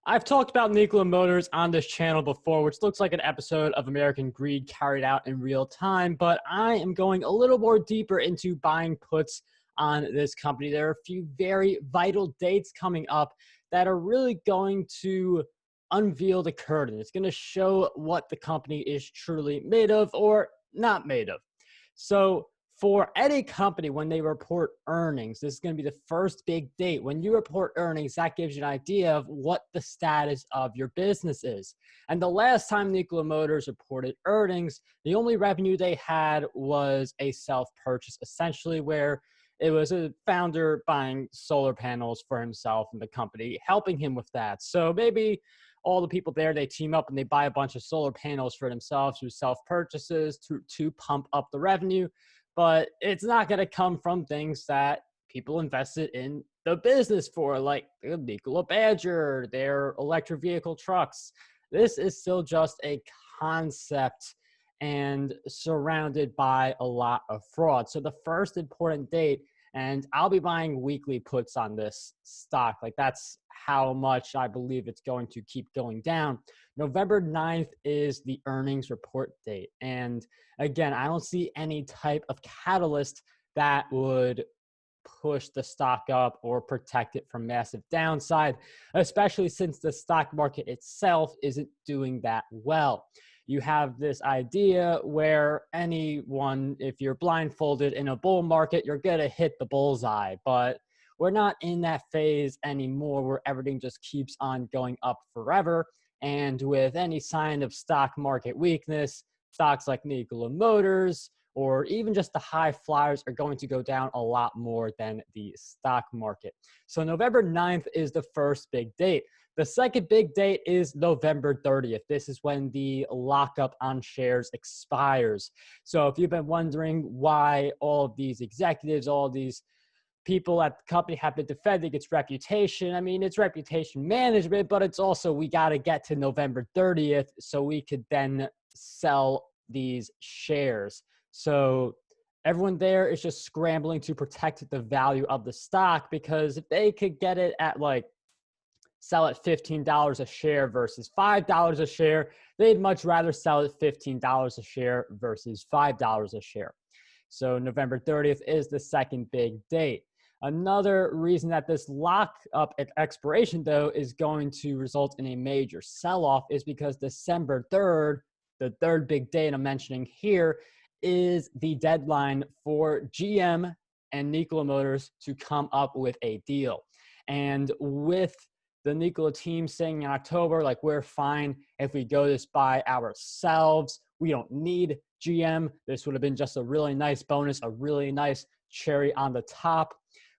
I've talked about Nikola Motors on this channel before, which looks like an episode of American Greed carried out in real time, but I am going a little more deeper into buying puts on this company. There are a few very vital dates coming up that are really going to unveil the curtain. It's going to show what the company is truly made of or not made of. So for any company, when they report earnings, this is going to be the first big date. When you report earnings, that gives you an idea of what the status of your business is. And the last time Nikola Motors reported earnings, the only revenue they had was a self-purchase, essentially where it was a founder buying solar panels for himself and the company helping him with that. So maybe all the people there, they team up and they buy a bunch of solar panels for themselves through self-purchases to pump up the revenue. But it's not going to come from things that people invested in the business for, like the Nikola Badger, their electric vehicle trucks. This is still just a concept and surrounded by a lot of fraud. So the first important date, and I'll be buying weekly puts on this stock. Like that's how much I believe it's going to keep going down. November 9th is the earnings report date. And again, I don't see any type of catalyst that would push the stock up or protect it from massive downside, especially since the stock market itself isn't doing that well. You have this idea where anyone, if you're blindfolded in a bull market, you're going to hit the bullseye. But we're not in that phase anymore where everything just keeps on going up forever. And with any sign of stock market weakness, stocks like Nikola Motors or even just the high flyers are going to go down a lot more than the stock market. So November 9th is the first big date. The second big date is November 30th. This is when the lockup on shares expires. So if you've been wondering why all of these executives, all of these people at the company have been defending its reputation, I mean, it's reputation management, but it's also we got to get to November 30th so we could then sell these shares. So everyone there is just scrambling to protect the value of the stock, because if they could get it at like sell at $15 a share versus $5 a share, they'd much rather sell at $15 a share versus $5 a share. So November 30th is the second big date. Another reason that this lockup expiration, though, is going to result in a major sell-off is because December 3rd, the third big date I'm mentioning here, is the deadline for GM and Nikola Motors to come up with a deal. And with the Nikola team saying in October, like, we're fine if we go this by ourselves. We don't need GM. This would have been just a really nice bonus, a really nice cherry on the top.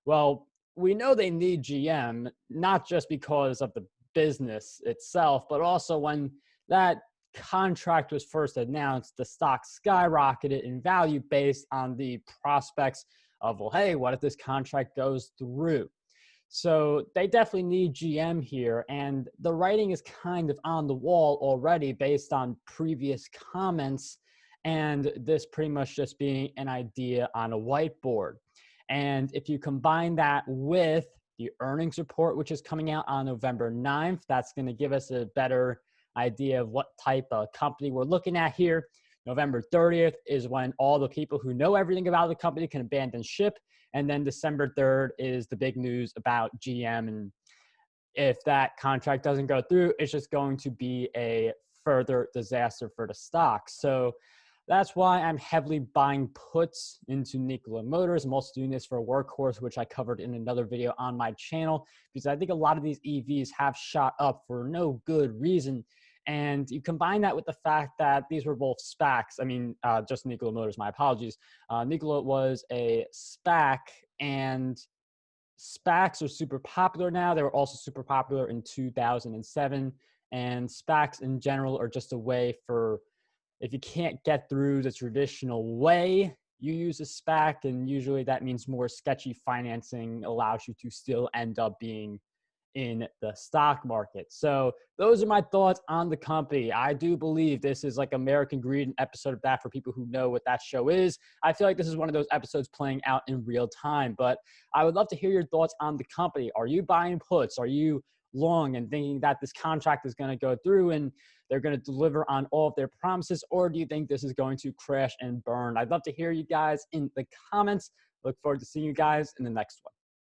Well, we know they need GM, not just because of the business itself, but also when that contract was first announced, the stock skyrocketed in value based on the prospects of, well, hey, what if this contract goes through? So they definitely need GM here, and the writing is kind of on the wall already based on previous comments, and this pretty much just being an idea on a whiteboard. And if you combine that with the earnings report, which is coming out on November 9th, that's going to give us a better idea of what type of company we're looking at here. November 30th is when all the people who know everything about the company can abandon ship. And then December 3rd is the big news about GM. And if that contract doesn't go through, it's just going to be a further disaster for the stock. So that's why I'm heavily buying puts into Nikola Motors. I'm also doing this for a Workhorse, which I covered in another video on my channel, because I think a lot of these EVs have shot up for no good reason. And you combine that with the fact that these were both SPACs. I mean, just Nikola Motors, my apologies. Nikola was a SPAC, and SPACs are super popular now. They were also super popular in 2007. And SPACs in general are just a way for, if you can't get through the traditional way, you use a SPAC, and usually that means more sketchy financing allows you to still end up being in the stock market. So those are my thoughts on the company. I do believe this is like American Greed, an episode of that for people who know what that show is. I feel like this is one of those episodes playing out in real time, but I would love to hear your thoughts on the company. Are you buying puts? Are you long and thinking that this contract is going to go through and they're going to deliver on all of their promises? Or do you think this is going to crash and burn? I'd love to hear you guys in the comments. Look forward to seeing you guys in the next one.